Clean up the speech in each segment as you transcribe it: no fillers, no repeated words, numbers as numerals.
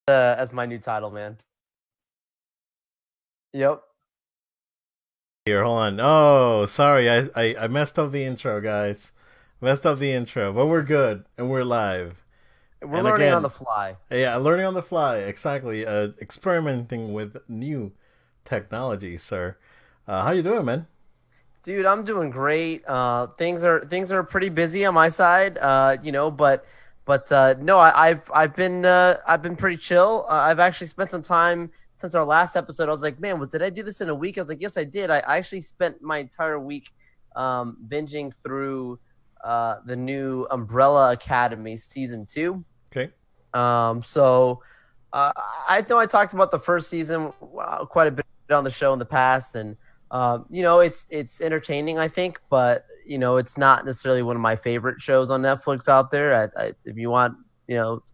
as my new title, man. Yep. Here, hold on. Oh, sorry, I messed up the intro, guys. Messed up the intro, but we're good and we're live. We're And learning on the again, fly. yeah, learning on the fly, exactly. Experimenting with new technology, sir. How you doing, man? Dude, I'm doing great. Things are pretty busy on my side. But no, I've been pretty chill. I've actually spent some time since our last episode. I was like, man, did I do this in a week? I was like, yes, I did. I actually spent my entire week binging through the new Umbrella Academy season 2. Okay. So I know I talked about the first season quite a bit on the show in the past, and it's entertaining, I think, but it's not necessarily one of my favorite shows on Netflix out there. If you want,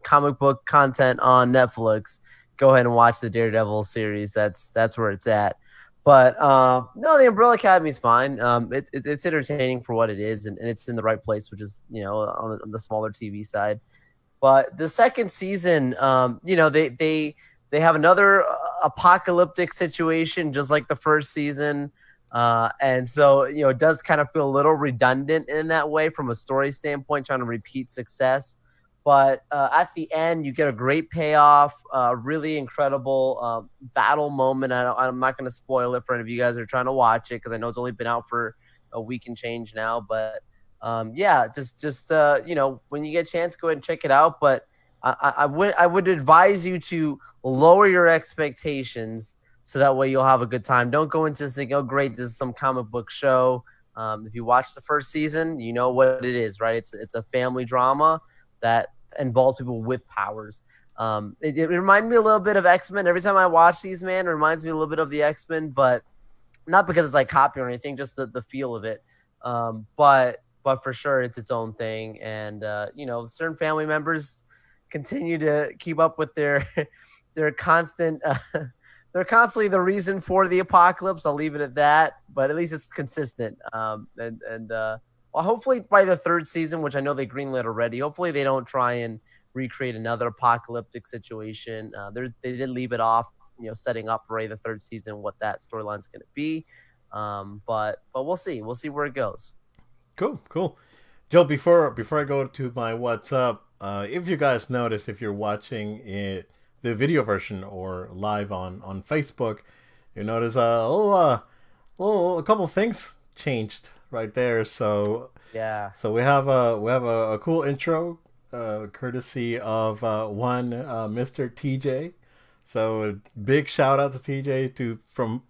comic book content on Netflix, go ahead and watch the Daredevil series. That's where it's at. But no, the Umbrella Academy is fine. It's entertaining for what it is, and it's in the right place, which is on the smaller TV side. But the second season, they have another apocalyptic situation, just like the first season, and so it does kind of feel a little redundant in that way from a story standpoint, trying to repeat success. But at the end, you get a great payoff, really incredible battle moment. I'm not going to spoil it for any of you guys who are trying to watch it because I know it's only been out for a week and change now, but yeah, just when you get a chance, go ahead and check it out. But I would advise you to lower your expectations so that way you'll have a good time. Don't go into this thinking, oh great, this is some comic book show. If you watch the first season, you know what it is, right? It's a family drama that involves people with powers. It reminded me a little bit of X-Men. Every time I watch these, man, it reminds me a little bit of the X-Men, but not because it's like copy or anything, just the feel of it. But for sure, it's its own thing, and certain family members continue to keep up with their their constant. They're constantly the reason for the apocalypse. I'll leave it at that, but at least it's consistent. Well, hopefully by the third season, which I know they greenlit already, hopefully they don't try and recreate another apocalyptic situation. They did leave it off, setting up for the third season what that storyline's going to be. But we'll see. We'll see where it goes. Cool, cool. Joe, before I go to my what's up, if you guys notice, if you're watching it, the video version or live on Facebook, you notice a couple of things changed right there. So Yeah. so we have a cool intro, courtesy of one Mr. TJ. So big shout out to TJ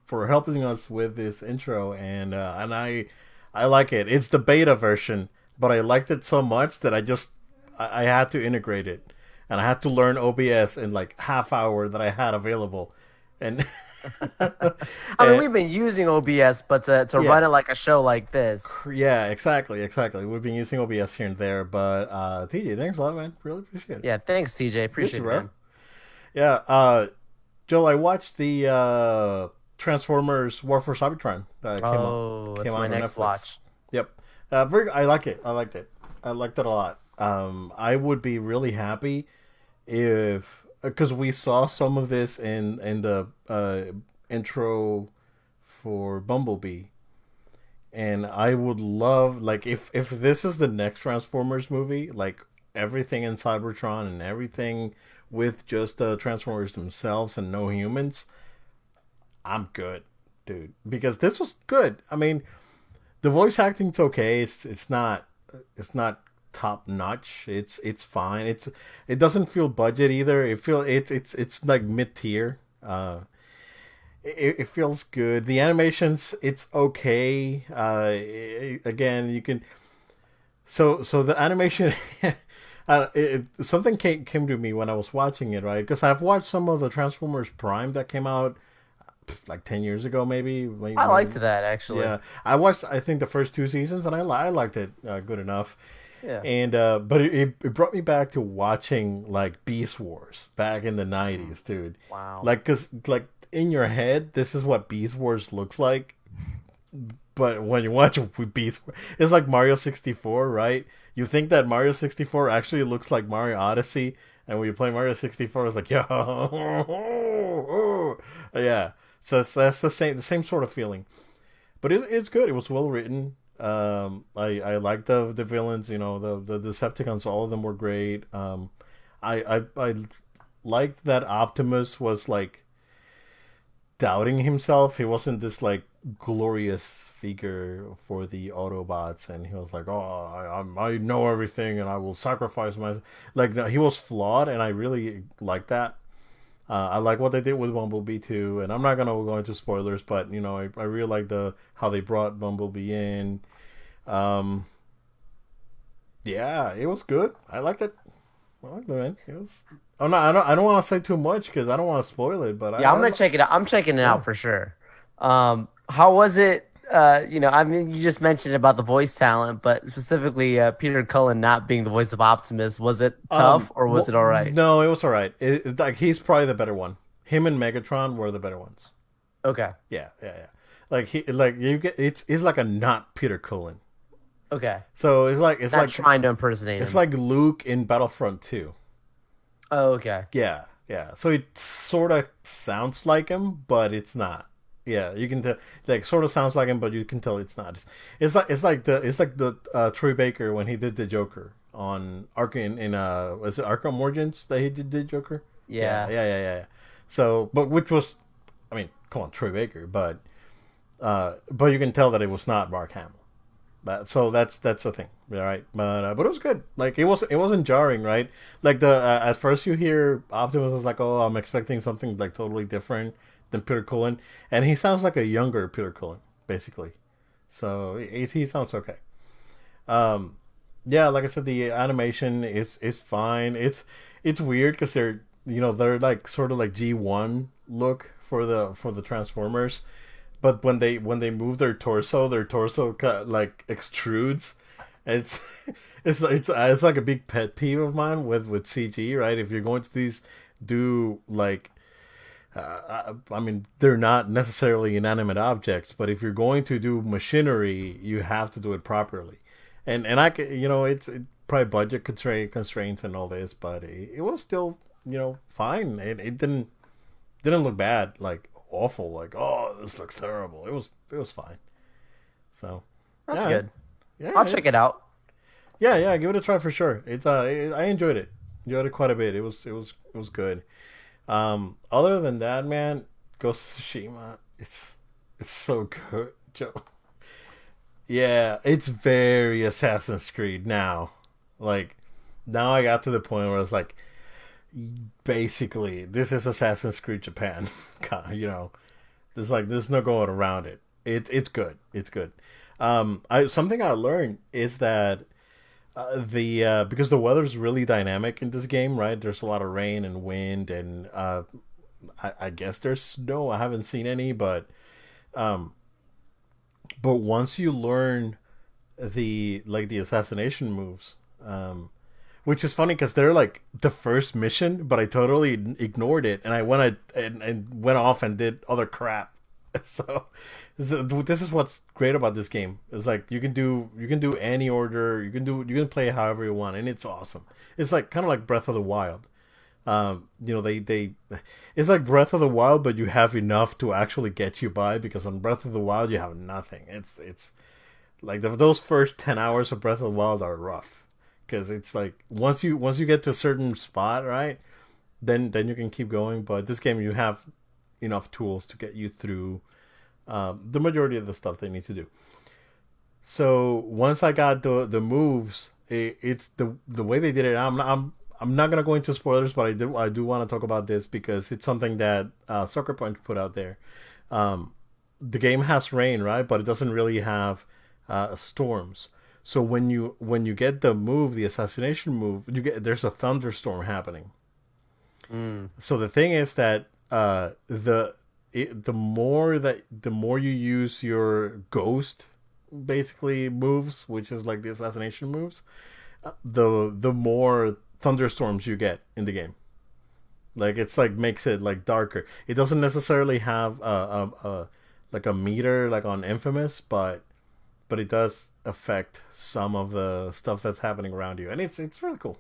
for helping us with this intro, and I like it. It's the beta version, but I liked it so much that I had to integrate it, and I had to learn OBS in like half hour that I had available, and I mean, and we've been using OBS, but to yeah, run it like a show like this. yeah, exactly. We've been using OBS here and there, but TJ, thanks a lot, man. Really appreciate it. Yeah, thanks, TJ. Yes, Appreciate it, bro. man. Yeah, Joel, I watched the Transformers War for Cybertron that Oh, came that's my out on next Netflix. watch. Yep, I like it. I liked it. I liked it a lot. I would be really happy if because we saw some of this in the intro for Bumblebee, and I would love like if this is the next Transformers movie, like everything in Cybertron and everything with just the Transformers themselves and no humans, I'm good, dude. Because this was good. I mean, the voice acting's okay. It's not top notch. It's fine. It doesn't feel budget either. It's like mid tier. It feels good. The animations, it's okay. Again, you can so the animation. Something came to me when I was watching it, right? Because I've watched some of the Transformers Prime that came out like 10 years ago, maybe. I liked that actually. Yeah, I watched. I think the first two seasons, and I liked it good enough. Yeah. And but it brought me back to watching like Beast Wars back in the '90s, dude. Wow. Like, cause like in your head, this is what Beast Wars looks like, but when you watch Beast, it's like Mario 64, right? You think that Mario 64 actually looks like Mario Odyssey, And when you play Mario 64, it's like, yo, yeah. So that's the same sort of feeling. But it's good. It was well written. I like the villains. You know, the Decepticons. All of them were great. I liked that Optimus was like doubting himself. He wasn't this like glorious figure for the Autobots, and he was like, "Oh, I know everything, and I will sacrifice my." Like, no, he was flawed, and I really like that. I like what they did with Bumblebee too, and I'm not gonna go into spoilers, but you know, I really like the how they brought Bumblebee in. Um, yeah, it was good. I liked it. I liked it, man. It was. I'm not. I don't want to say too much because I don't want to spoil it, but Yeah, I'm gonna check it out. I'm checking it yeah. out for sure. How was it? I mean, you just mentioned about the voice talent, but specifically Peter Cullen not being the voice of Optimus. Was it tough or was Well, it all right? no, it was all right. Like he's probably the better one. Him and Megatron were the better ones. Okay, Yeah, yeah, yeah. Like like you get it's like a not Peter Cullen. okay. So Not trying to impersonate it's him. like Luke in Battlefront 2. Oh, okay. Yeah, yeah. So it sort of sounds like him, but it's not. Yeah, you can tell. Like, sort of sounds like him, but you can tell it's not. It's like the Troy Baker when he did the Joker on Arkham in was it Arkham Origins that he did Joker? Yeah, Yeah, yeah, yeah, yeah. So, but which was, I mean, come on, Troy Baker, but you can tell that it was not Mark Hamill. So that's the thing, all right? But it was good. Like it wasn't jarring, right? Like the at first you hear Optimus is like, oh, I'm expecting something like totally different than Peter Cullen, and he sounds like a younger Peter Cullen, basically. So he sounds okay. Um, yeah, like I said, the animation is fine. It's weird because they're like sort of like G1 look for the Transformers, but when they move their torso like extrudes. It's it's like a big pet peeve of mine with CG, right? If you're going to these do like I mean, they're not necessarily inanimate objects, but if you're going to do machinery, you have to do it properly. And it's probably budget constraints and all this, but it was still fine. It didn't look bad, like awful, like oh this looks terrible. It was fine. So that's yeah, good. I'll yeah, check it out. yeah, yeah. Give it a try for sure. I enjoyed it. Enjoyed it quite a bit. It was good. Other than that, man, Ghost of Tsushima, it's so good, Joe. Yeah, it's very Assassin's Creed now. Like now, I got to the point where it's like, basically, this is Assassin's Creed Japan. There's no going around it. It's good. It's good. Something I learned is that the because the weather's really dynamic in this game, right? There's a lot of rain and wind, and I guess there's snow. I haven't seen any, um, but once you learn the assassination moves, which is funny because they're like the first mission, but I totally ignored it, and I went off and did other crap. So this is what's great about this game. It's like you can do any order, you can play however you want, and it's awesome. It's like kind of like Breath of the Wild. They it's like Breath of the Wild, but you have enough to actually get you by, because on Breath of the Wild you have nothing. It's like those first 10 hours of Breath of the Wild are rough, because it's like once you get to a certain spot, right, then you can keep going. But this game, you have enough tools to get you through the majority of the stuff they need to do. So once I got the moves, it's the way they did it. I'm not gonna go into spoilers, but I do want to talk about this because it's something that Sucker Punch put out there. The game has rain, right, but it doesn't really have storms. So when you get the move, the assassination move, there's a thunderstorm happening. Mm. So the thing is that the more you use your ghost basically moves, which is like the assassination moves, the more thunderstorms you get in the game. Like it's like makes it like darker. It doesn't necessarily have like a meter like on Infamous, but it does affect some of the stuff that's happening around you, and it's really cool.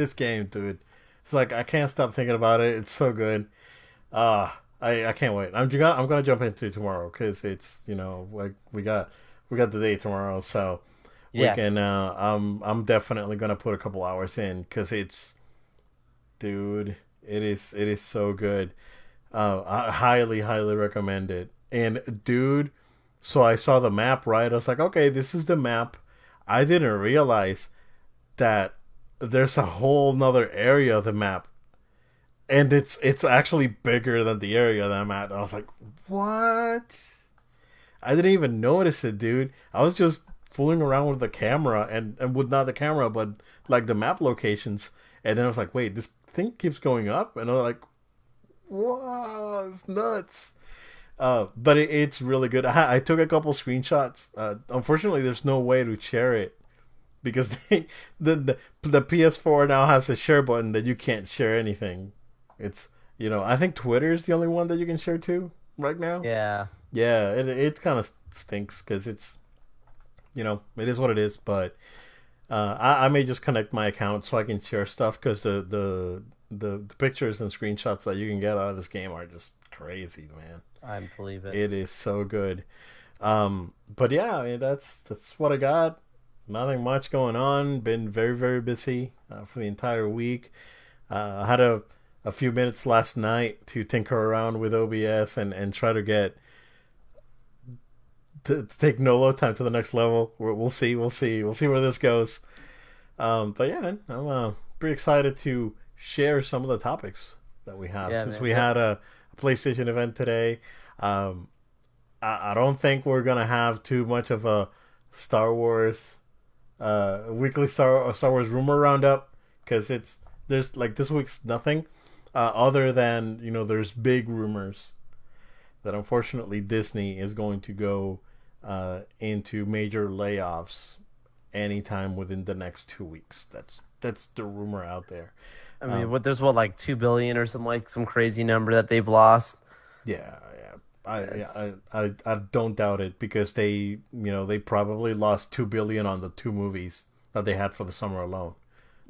this game, dude. It's like I can't stop thinking about it. It's so good. I can't wait. I'm gonna jump into it tomorrow because it's like we got the day tomorrow, so we can. Yes. I'm definitely gonna put a couple hours in because it's, dude. It is so good. I highly recommend it. And dude, so I saw the map, right? I was like, okay, this is the map. I didn't realize that there's a whole nother area of the map, and it's actually bigger than the area that I'm at. And I was like, what? I didn't even notice it, dude. I was just fooling around with the camera and with not the camera, but like the map locations. And then I was like, wait, this thing keeps going up, and I was like, wow, it's nuts. But it's really good. I took a couple screenshots. Unfortunately, there's no way to share it because the PS4 now has a share button that you can't share anything. It's I think Twitter is the only one that you can share to right now. Yeah. Yeah, it kind of stinks because it's it is what it is. But I may just connect my account so I can share stuff because the pictures and screenshots that you can get out of this game are just crazy, man. I believe it. It is so good. But yeah, I mean that's what I got. Nothing much going on. Been very busy for the entire week. I had a few minutes last night to tinker around with OBS and try to get to take Nolo time to the next level. We'll see. We'll see. We'll see where this goes. But yeah, man, I'm pretty excited to share some of the topics that we have Yeah, since man. we had a PlayStation event today. Um, I don't think we're gonna have too much of a Star Wars weekly Star Wars rumor roundup because there's like this week's nothing other than there's big rumors that unfortunately Disney is going to go into major layoffs anytime within the next 2 weeks. That's the rumor out there. I mean, Um, there's what, like 2 billion or something, like some crazy number that they've lost. yeah, yeah. It's I don't doubt it because they probably lost 2 billion on the two movies that they had for the summer alone,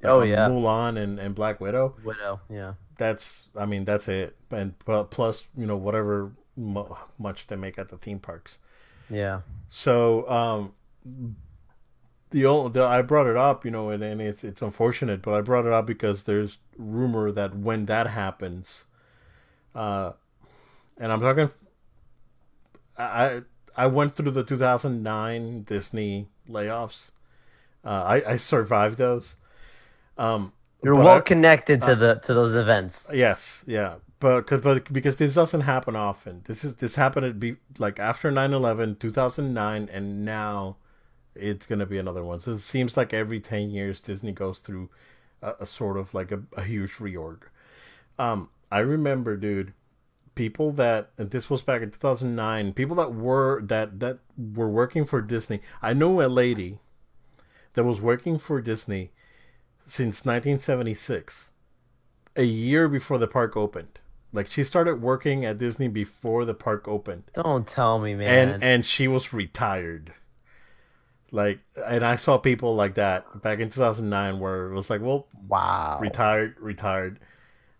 like oh on yeah, Mulan and Black Widow. Widow. Yeah, That's it, and plus whatever much they make at the theme parks. yeah. So I brought it up, and it's unfortunate, but I brought it up because there's rumor that when that happens, uh, and I'm talking, I I went through the 2009 Disney layoffs. I survived those. You're well But connected I, to the to those events. yes, yeah, but because this doesn't happen often. This happened at like after 9/11, 2009, and now it's gonna be another one. So it seems like every 10 years Disney goes through a sort of like a huge reorg. I remember, dude, people that and this was back in 2009. People that were working for Disney. I know a lady that was working for Disney since 1976, a year before the park opened. Like she started working at Disney before the park opened, Don't tell me, and man. and she was retired. Like, and I saw people like that back in 2009, where it was like, well, Wow. retired.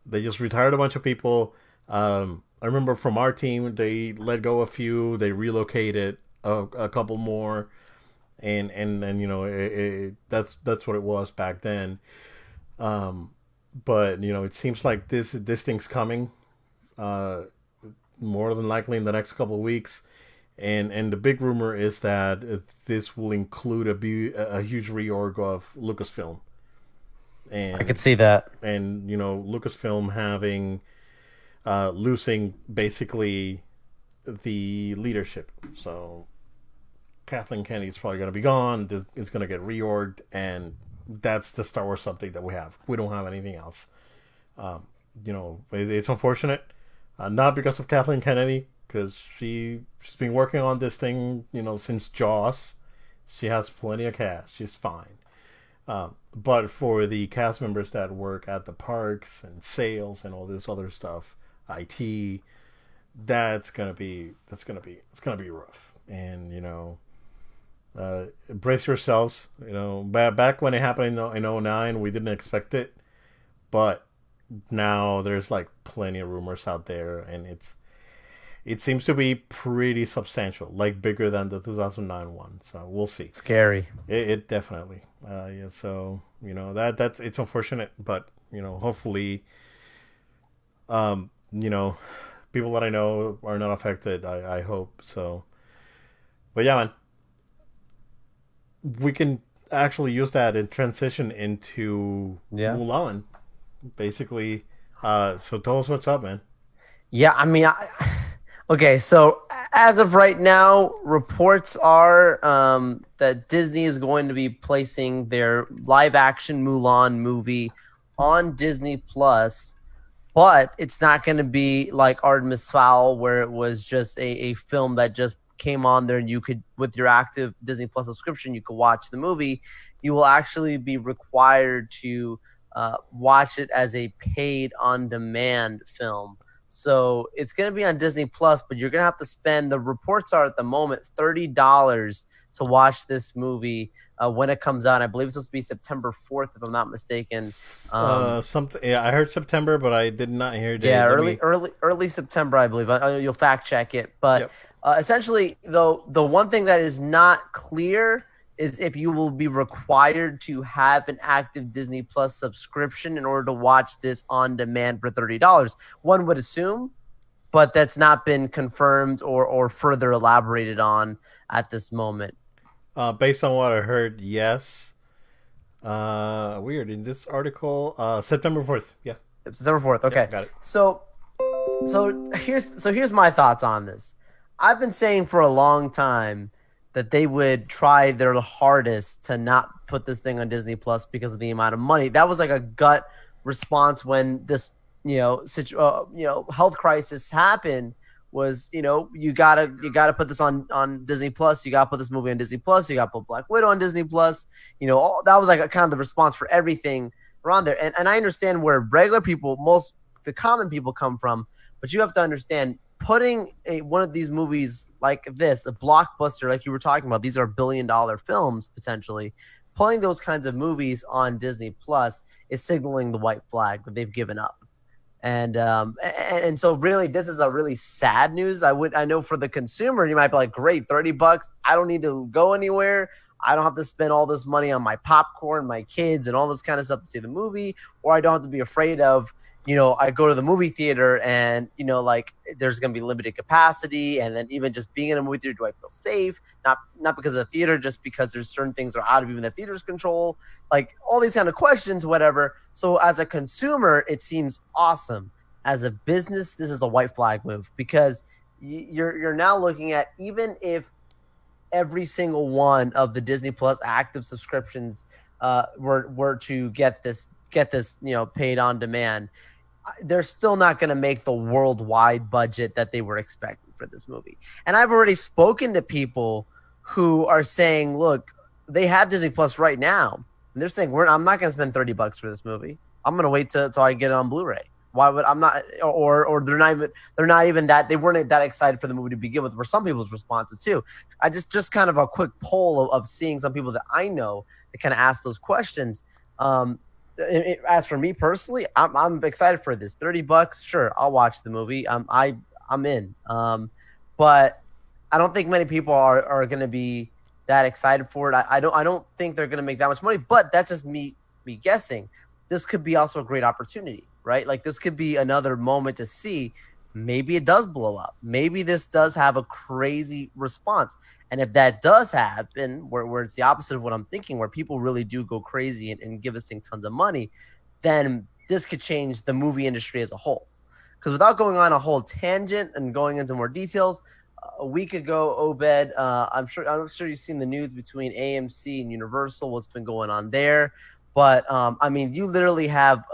They just retired a bunch of people. I remember from our team, they let go a few, they relocated a couple more, and that's what it was back then. Um, but it seems like this thing's coming, uh, more than likely in the next couple of weeks. And the big rumor is that this will include a huge reorg of Lucasfilm, I could and see that. Lucasfilm having losing basically the leadership. So Kathleen Kennedy's probably going to be gone. It's going to get reorged, and that's the Star Wars update that we have. We don't have anything else. It's unfortunate, not because of Kathleen Kennedy, because she's been working on this thing, since Jaws. She has plenty of cash. She's fine. But for the cast members that work at the parks and sales and all this other stuff, IT, it's gonna be rough. And Brace yourselves. Back when it happened in '09, we didn't expect it, but now there's like plenty of rumors out there, and it seems to be pretty substantial, like bigger than the 2009 one. So we'll see. Scary. It definitely. Yeah. So that's it's unfortunate, but hopefully, people that I know are not affected. I hope so. But yeah, man, we can actually use that and transition into Yeah. Mulan, basically. So tell us what's up, man. Yeah, I mean, okay, so as of right now, reports are that Disney is going to be placing their live action Mulan movie on Disney Plus, but it's not going to be like Artemis Fowl, where it was just a film that just came on there and you could, with your active Disney Plus subscription, you could watch the movie. You will actually be required to watch it as a paid on demand film. So it's going to be on Disney Plus, but you're going to have to spend, the reports are at the moment, $30 to watch this movie when it comes out. I believe it's supposed to be September 4th, if I'm not mistaken. Something. Yeah, I heard September, but I did not hear Yeah, date. Let me. early September, I believe. You'll fact check it, but Yep. essentially, though, the one thing that is not clear is if you will be required to have an active Disney Plus subscription in order to watch this on demand for $30. One would assume, but that's not been confirmed or further elaborated on at this moment. Based on what I heard, yes. Weird. In this article, September 4th. Yeah. September 4th. Yep. Okay, Got it. so here's my thoughts on this. I've been saying for a long time that they would try their hardest to not put this thing on Disney Plus because of the amount of money. That was like a gut response when this health crisis happened. Was you gotta put this on Disney Plus. You gotta put this movie on Disney Plus. You gotta put Black Widow on Disney Plus. That was like a kind of the response for everything around there. And I understand where regular people, most the common people come from, but you have to understand putting one of these movies like this, a blockbuster, like you were talking about, these are $1 billion films potentially. Putting those kinds of movies on Disney Plus is signaling the white flag that they've given up. And so really this is a really sad news. I know for the consumer you might be like, great, $30, I don't need to go anywhere, I don't have to spend all this money on my popcorn, my kids, and all this kind of stuff to see the movie, or I don't have to be afraid of, I go to the movie theater and, like there's going to be limited capacity. And then even just being in a movie theater, do I feel safe? Not because of the theater, just because there's certain things that are out of even the theater's control, like all these kind of questions, whatever. So as a consumer, it seems awesome. As a business, this is a white flag move because you're now looking at, even if every single one of the Disney Plus active subscriptions were to get this paid on demand, they're still not going to make the worldwide budget that they were expecting for this movie. And I've already spoken to people who are saying, look, they have Disney Plus right now, and they're saying, I'm not going to spend $30 for this movie. I'm going to wait till I get it on Blu-ray. Why would I'm not, or they're not even that, they weren't that excited for the movie to begin with, were some people's responses too. I just kind of a quick poll of seeing some people that I know that kind of ask those questions. As for me personally, I'm excited for this. $30, sure, I'll watch the movie. I'm in. But I don't think many people are going to be that excited for it. I don't think they're going to make that much money. But that's just me guessing. This could be also a great opportunity, right? Like this could be another moment to see. Maybe it does blow up. Maybe this does have a crazy response. And if that does happen, where it's the opposite of what I'm thinking, where people really do go crazy and give this thing tons of money, then this could change the movie industry as a whole. Because without going on a whole tangent and going into more details, a week ago, Obed, I'm sure you've seen the news between AMC and Universal, what's been going on there. But I mean, you literally have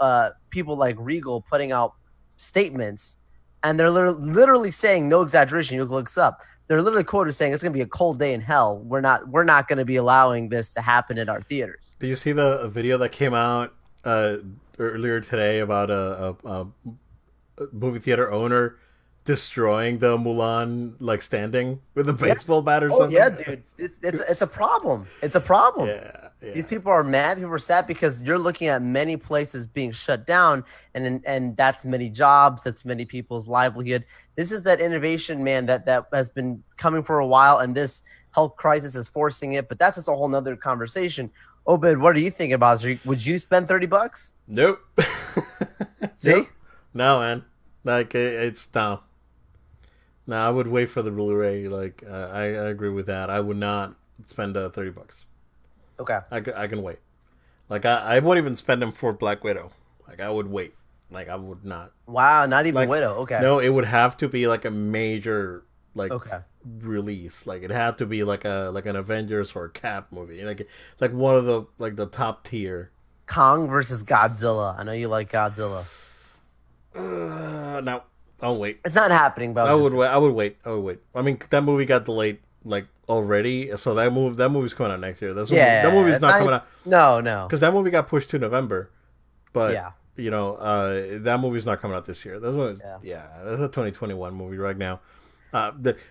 people like Regal putting out statements, and they're literally saying, no exaggeration, you look this up, they're literally quoted saying it's going to be a cold day in hell. We're not going to be allowing this to happen in our theaters. Did you see the video that came out earlier today about a movie theater owner destroying the Mulan like standing with a Yeah. baseball bat or Oh yeah, something. dude. It's a problem. It's a problem. Yeah, These yeah. people are mad. People are sad because you're looking at many places being shut down, and that's many jobs. That's many people's livelihood. This is that innovation, man. That has been coming for a while, and this health crisis is forcing it. But that's just a whole nother conversation. Obed, what are you thinking about? Would you spend $30? Nope. See, Nope. No, man. Like it's no. No, I would wait for the Blu-ray. Like I agree with that. I would not spend $30. okay. I can wait. Like I wouldn't even spend them for Black Widow. Like I would wait. Like I would not. Wow, not even Like Widow. Okay, no, it would have to be like a major like okay. release. Like it had to be like a like an Avengers or a Cap movie. Like one of the like the top tier. Kong versus Godzilla. I know you like Godzilla. No, I'll wait. It's not happening, but I I was would just wait. I would wait. I would wait. I mean, that movie got delayed like already, so that movie's coming out next year. That yeah. movie's It's not not coming even, out no, no. because that movie got pushed to November. But Yeah, that movie's not coming out this year. yeah. Yeah, that's a 2021 movie right now.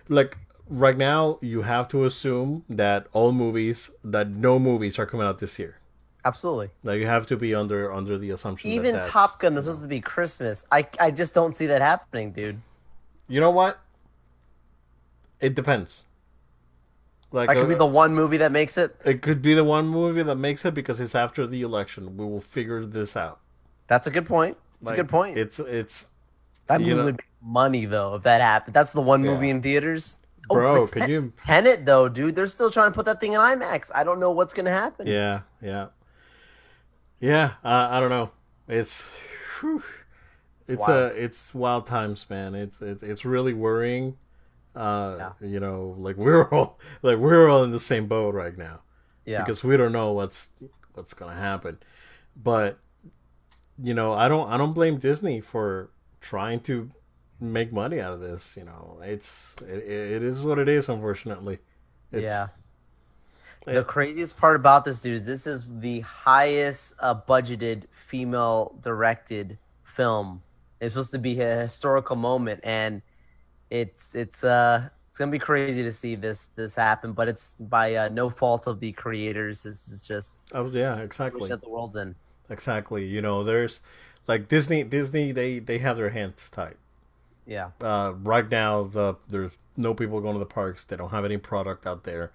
Like right now, you have to assume that no movies are coming out this year. Absolutely. Like you have to be under the assumption that Even that's Top Gun is supposed to be Christmas. I just don't see that happening, dude. you know what? It depends. Like That could be the one movie that makes it. it could be the one movie that makes it because it's after the election. We will figure this out. That's a good point. It's a Like good point. it's That you movie know would make money though if that happened. That's the one movie yeah, in theaters. Oh, bro. but Could you? Tenet though, dude, they're still trying to put that thing in IMAX. I don't know what's gonna happen. Yeah, yeah, yeah. I don't know. It's whew, It's wild. it's wild times, man. It's really worrying. Yeah, Like we're all in the same boat right now yeah. because we don't know what's gonna happen. But I don't blame Disney for trying to make money out of this. It is what it is. Unfortunately, Yeah. it's The it, craziest part about this, dude, is this is the highest budgeted female directed film. It's supposed to be a historical moment, and it's gonna be crazy to see this happen. But it's by no fault of the creators. This is just oh yeah, the situation exactly, that the world's in. exactly. There's like Disney they have their hands tied. Yeah, Right now there's no people going to the parks. They don't have any product out there.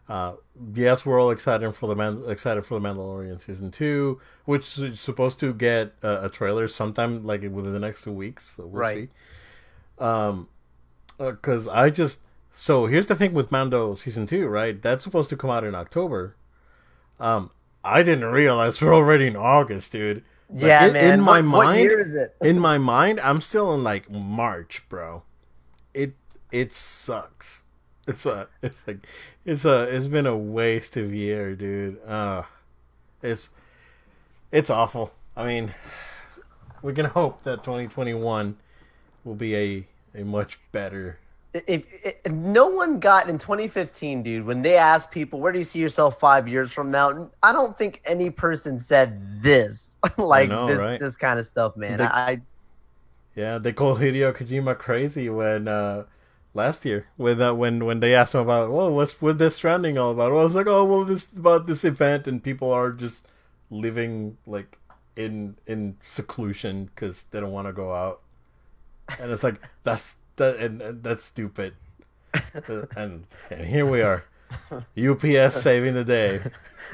Uh, yes, we're all excited for the Mandalorian season 2, which is supposed to get a trailer sometime like within the next 2 weeks. So we'll right. see. Um, because so here's the thing with Mando season 2, right? That's supposed to come out in October. Um, I didn't realize we're already in August, dude. Like Yeah, in man. my What mind, year is it? I'm still in like March, bro. It it sucks. It's like it's been a waste of year, dude. It's it's awful. I mean, we can hope that 2021 will be a much better. If no one got in 2015, dude, when they asked people, where do you see yourself 5 years from now? I don't think any person said this, I like know, right? this kind of stuff, man. They Yeah, they called Hideo Kojima crazy when last year when they asked him about, well, what's with this Stranding all about? Well, I was like, oh, well, this about this event, and people are just living like in seclusion because they don't want to go out, and it's like and that's stupid. And here we are, UPS saving the day.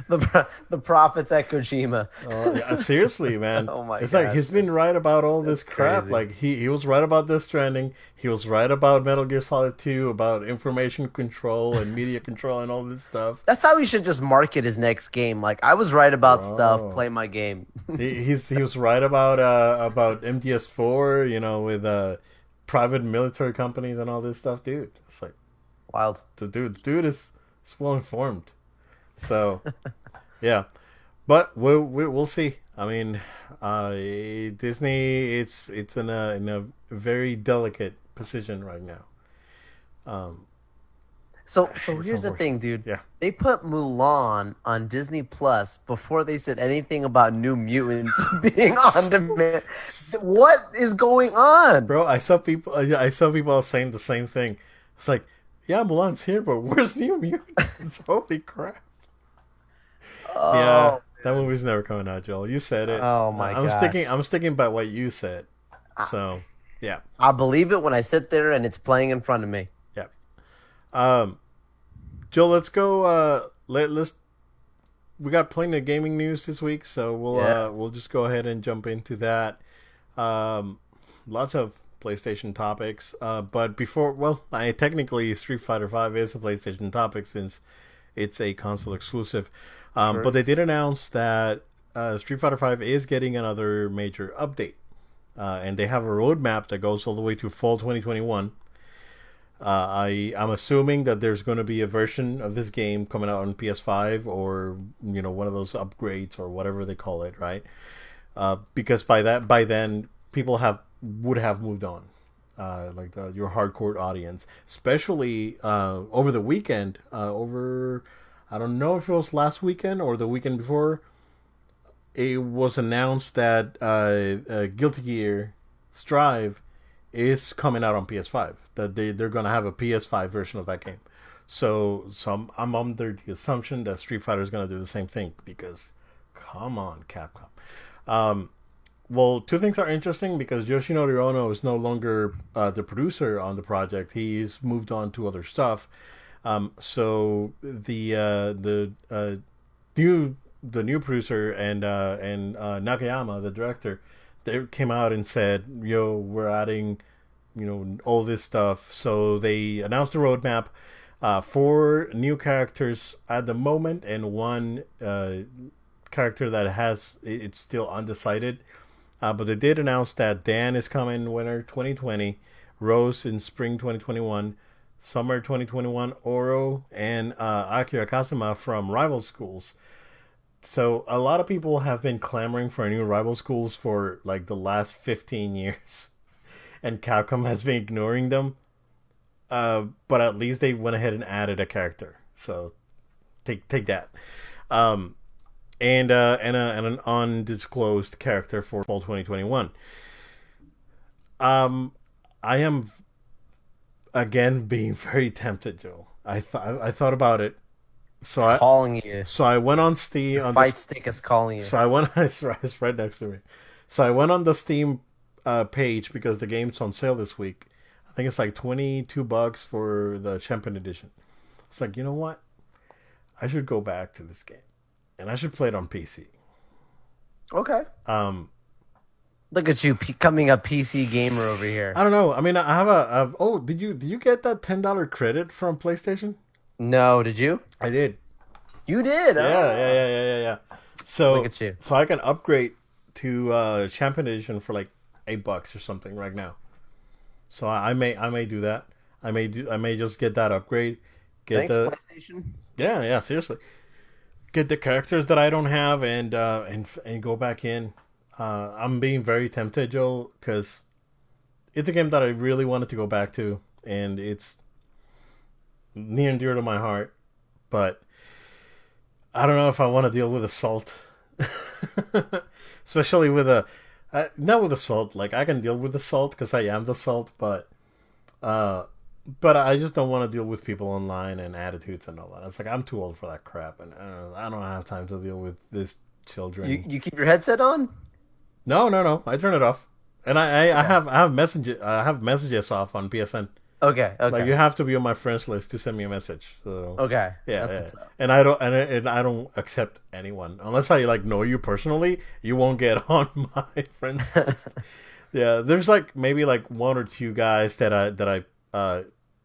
the prophets at Kojima. Oh, yeah, seriously, man. Oh my It's like gosh, he's been right about all this that's crap. crazy. Like he was right about Death Stranding. He was right about Metal Gear Solid 2, about information control and media control and all this stuff. That's how he should just market his next game. Like I was right about stuff, Bro. play my game. He was right about MDS4, with private military companies and all this stuff, dude. It's like Wild. the dude is well informed. So yeah, but we'll see. I mean, Disney, it's in a very delicate position right now. Um, So It's here's the thing, unfortunate. dude. Yeah. They put Mulan on Disney Plus before they said anything about New Mutants being on demand. What is going on? Bro, I saw people saying the same thing. It's like, yeah, Mulan's here, but where's New Mutants? Holy crap! Yeah, Oh that man. movie's never coming out, Joel. You said it. Oh my I'm sticking. gosh. I'm sticking by what you said. I, So, yeah, I believe it when I sit there and it's playing in front of me. yeah. Um, Joel, let's go. Let's. We got plenty of gaming news this week, so Yeah. we'll just go ahead and jump into that. Um, Lots of PlayStation topics. But before, well, I technically Street Fighter Five is a PlayStation topic since it's a console exclusive. But they First. did announce that Street Fighter Five is getting another major update, and they have a roadmap that goes all the way to fall 2021. I'm assuming that there's going to be a version of this game coming out on PS5 or one of those upgrades or whatever they call it, right? Because by then people have would have moved on, your hardcore audience, especially over the weekend. Over I don't know if it was last weekend or the weekend before. It was announced that Guilty Gear Strive is coming out on PS5. That they're gonna have a PS5 version of that game. So I'm under the assumption that Street Fighter is gonna do the same thing because, come on, Capcom. Um, well, two things are interesting because Yoshinori Ono is no longer the producer on the project. He's moved on to other stuff. So new the new producer and Nakayama, the director, they came out and said, "Yo, we're adding, all this stuff." So they announced a roadmap. Four new characters at the moment, and one character that it's still undecided. But they did announce that Dan is coming winter 2020, Rose in spring 2021, summer 2021, Oro and Akira Kazuma from Rival Schools. So a lot of people have been clamoring for new Rival Schools for like the last 15 years, and Capcom has been ignoring them. But at least they went ahead and added a character. So take that. Um, and an undisclosed character for fall 2021. Um, I am again being very tempted, Joe. I thought about it. It's So I calling you. so I went on Steam Your on fight this. stick is calling you. So I went. It's right next to me. So I went on the Steam page because the game's on sale this week. I think it's like $22 for the Champion Edition. It's like, you know what? I should go back to this game, and I should play it on PC. Okay. Um, Look at you becoming a PC gamer over here. I don't know. I mean, I have oh, did you get that $10 credit from PlayStation? No, did you? I did. You did. Yeah, yeah, Oh, yeah, yeah, yeah, yeah. look So at you. so I can upgrade to Champion Edition for like $8 or something right now. So I may do that. I may just get that upgrade. Get Thanks, the PlayStation. Yeah, seriously. Get the characters that I don't have and go back in. I'm being very tempted, Joel, because it's a game that I really wanted to go back to, and it's near and dear to my heart. But I don't know if I want to deal with assault, especially with a not with assault. Like I can deal with assault because I am the salt, uh, but I just don't want to deal with people online and attitudes and all that. It's like I'm too old for that crap, and I don't have time to deal with this You children. you keep your headset on? No, no, no. I turn it off, and Okay. I have messages off on PSN. Okay. Like Okay. you have to be on my friends list to send me a message. So Okay. yeah, That's yeah. what's up. And I don't accept anyone unless I like know you personally. You won't get on my friends list. Yeah, there's like maybe like one or two guys that I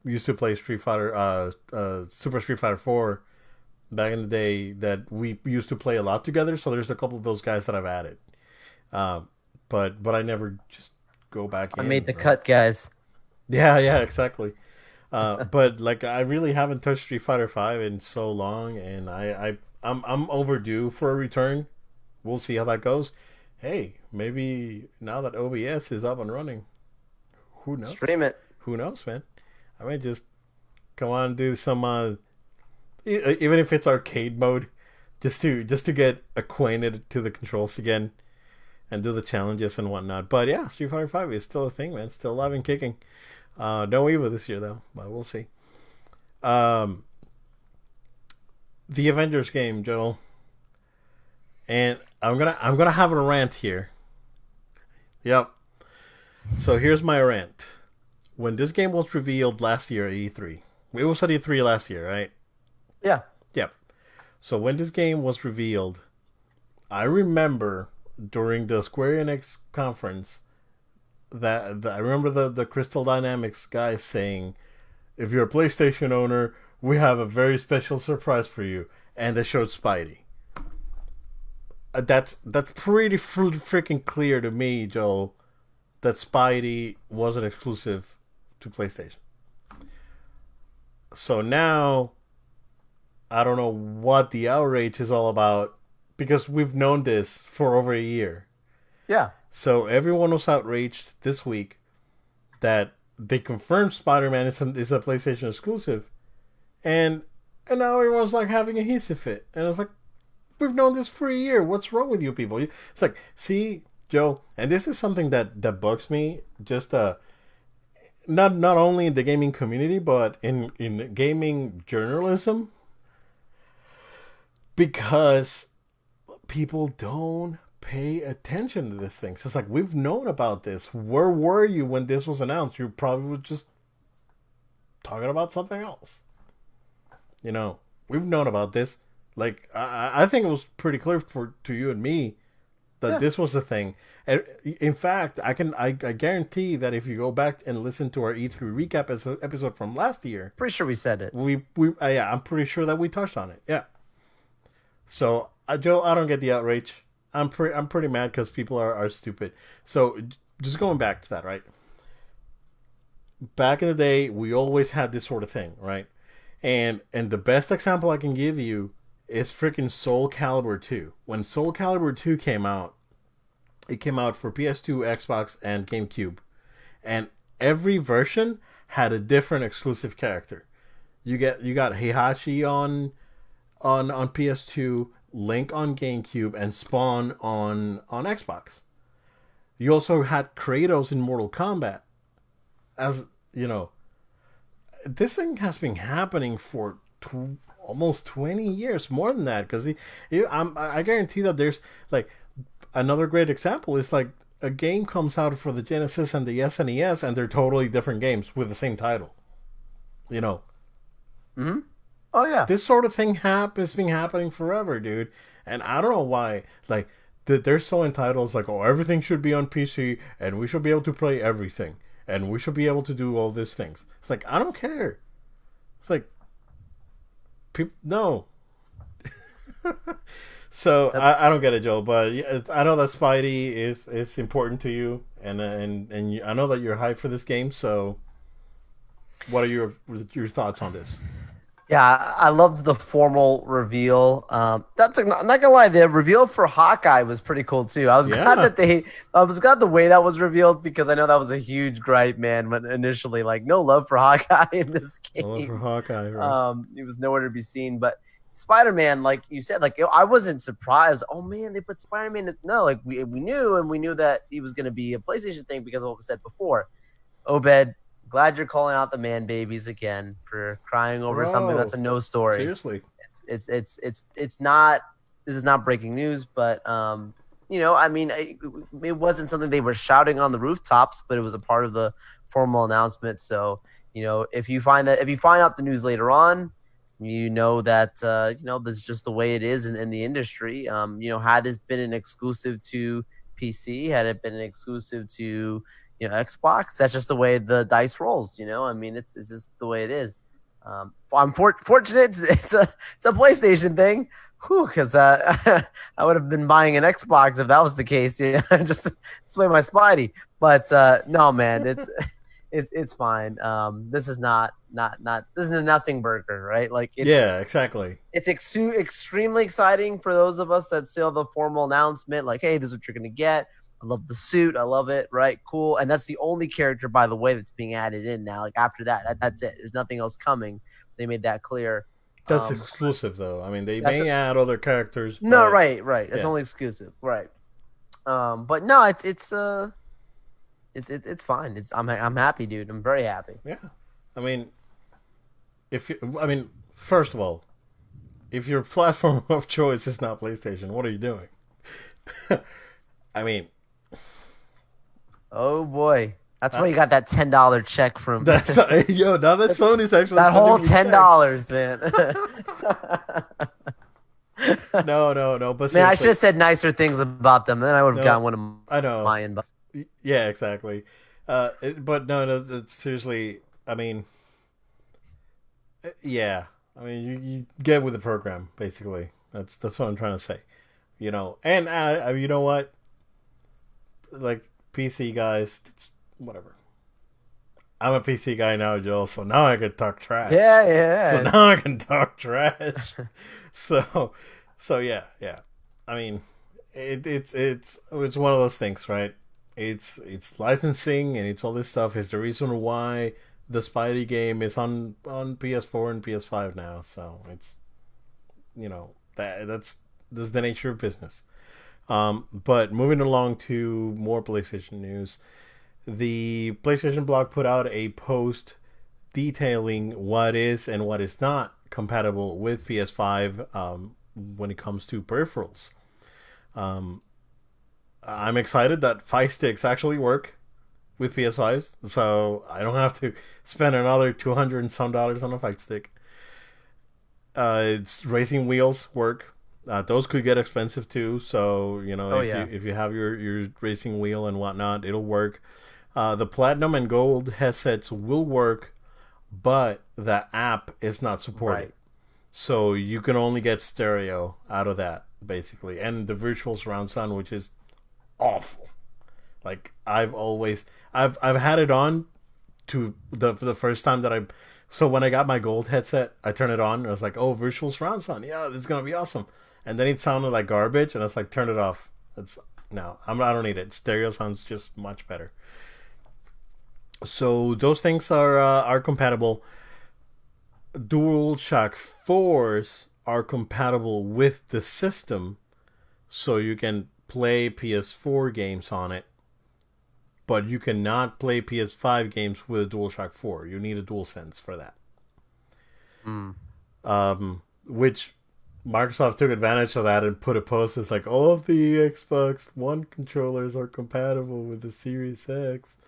used to play Street Fighter Super Street Fighter 4 back in the day that we used to play a lot together. So there's a couple of those guys that I've added. Um, but I never just go back I made in, the right? cut, guys. Yeah, yeah, exactly. But like I really haven't touched Street Fighter 5 in so long, and I'm overdue for a return. We'll see how that goes. Hey, maybe now that OBS is up and running, who knows? Stream it. Who knows, man? I might just Come on, do some even if it's arcade mode, just to get acquainted to the controls again and do the challenges and whatnot. But yeah, Street Fighter Five is still a thing, man. Still alive and kicking. No Evo this year though, but we'll see. Um, the Avengers game, Joel, and I'm gonna have a rant here. Yep. So here's my rant. When this game was revealed last year at E3, it was at E3 last year, right? Yeah. Yep. So when this game was revealed, I remember during the Square Enix conference I remember the Crystal Dynamics guy saying, "If you're a PlayStation owner, we have a very special surprise for you," and they showed Spidey. That's pretty freaking clear to me, Joel, that Spidey wasn't exclusive to PlayStation. So now I don't know what the outrage is all about because we've known this for over a year. Yeah. So everyone was outraged this week that they confirmed Spider-Man is a PlayStation exclusive, and now everyone's like having a hissy fit, and it's like, we've known this for a year. What's wrong with you people? It's like, see, Joe, and this is something that bugs me. Just not only in the gaming community, but in gaming journalism, because people don't pay attention to this thing. So it's like, we've known about this. Where were you when this was announced? You probably were just talking about something else. We've known about this. Like, I think it was pretty clear to you and me that Yeah. this was the thing. And in fact, I guarantee that if you go back and listen to our E3 recap episode from last year, Pretty sure we said it. we yeah, I'm pretty sure that we touched on it. Yeah. So, Joe, I don't get the outrage. I'm pretty mad because people are stupid. So, just going back to that, right? Back in the day, we always had this sort of thing, right? And the best example I can give you is freaking Soul Calibur 2. When Soul Calibur 2 came out, it came out for PS2, Xbox, and GameCube. And every version had a different exclusive character. You got Heihachi on PS2, Link on GameCube, and Spawn on Xbox. You also had Kratos in Mortal Kombat. As you know, this thing has been happening for almost 20 years, more than that. Because I guarantee that there's like another great example is like a game comes out for the Genesis and the SNES, and they're totally different games with the same title. You know, Hmm. Oh yeah. this sort of thing has been happening forever, dude. And I don't know why. Like, they're so entitled. It's like, oh, everything should be on PC, and we should be able to play everything, and we should be able to do all these things. It's like, I don't care. It's like, no. So I don't get it, Joe. But yeah, I know that Spidey is important to you, and I know that you're hyped for this game. So, what are your thoughts on this? Yeah, I loved the formal reveal. I'm not gonna lie, the reveal for Hawkeye was pretty cool too. Yeah, I was glad the way that was revealed because I know that was a huge gripe, man. When initially, like, no love for Hawkeye in this I love for game. Hawkeye, right? He was nowhere to be seen. But Spider-Man, like you said, like I wasn't surprised. Oh man, they put Spider-Man. No, like we knew, and we knew that he was gonna be a PlayStation thing because of what was said before. Obed, glad you're calling out the man babies again for crying over something that's a Bro, no story. seriously. It's not. This is not breaking news, but I mean, it wasn't something they were shouting on the rooftops, but it was a part of the formal announcement. So if you find out the news later on, you know that this is just the way it is in the industry. Had this been an exclusive to PC, had it been an exclusive to Xbox, that's just the way the dice rolls. I mean, it's just the way it is. I'm fortunate it's a PlayStation thing. Because I would have been buying an Xbox if that was the case. Just display my Spidey. But no, man, it's fine. This is not this is a nothing burger, right? Like Yeah, exactly. it's extremely exciting for those of us that saw the formal announcement, like, hey, this is what you're gonna get. I love the suit. I love it. Right, cool. And that's the only character, by the way, that's being added in now. Like after that's it. There's nothing else coming. They made that clear. That's But exclusive though. I mean, they that's may add other characters, no, but right, right. It's yeah, only exclusive, right? But no, it's fine. I'm happy, dude. I'm very happy. yeah. I mean, if you, I mean, first of all, if your platform of choice is not PlayStation, what are you doing? I mean, Oh boy, that's why uh, you got that $10 check from that's yo. Now that Sony's actually that sending whole me ten checks. dollars, man. No, no, no. But Man, I should seriously, have said nicer things about them. Then I would have no. gotten one of I know. my inbox. Yeah, exactly. But no, no. That's seriously. I mean, yeah. I mean, you get with the program basically. That's what I'm trying to say. You know, and you know what? Like PC guys, it's whatever. I'm a PC guy now, Joel. So now I can talk trash. Yeah, So yeah. now I can talk trash. So, so yeah, yeah. I mean, it's one of those things, right? It's licensing and it's all this stuff. Is the reason why the Spidey game is on PS4 and PS5 now. So it's that's the nature of business. But moving along to more PlayStation news, the PlayStation blog put out a post detailing what is and what is not compatible with PS5 when it comes to peripherals. Um, I'm excited that Fire Sticks actually work with PS5s, so I don't have to spend another 200 and some dollars on a Fire Stick. It's racing wheels work. Those could get expensive too, so Oh yeah. if you have your racing wheel and whatnot, it'll work. The platinum and gold headsets will work, but the app is not supported. Right. So you can only get stereo out of that, basically. And the virtual surround sound, which is awful. Like I've had it on to the first time that I so when I got my gold headset, I turned it on and I was like, oh, virtual surround sound, yeah, this is gonna be awesome. And then it sounded like garbage and I was like, turn it off. It's no, I don't need it. Stereo sounds just much better. So those things are compatible. DualShock 4s are compatible with the system, so you can play PS4 games on it, but you cannot play PS5 games with a DualShock 4. You need a DualSense for that. Mm. Which Microsoft took advantage of that and put a post that's like all of the Xbox One controllers are compatible with the Series X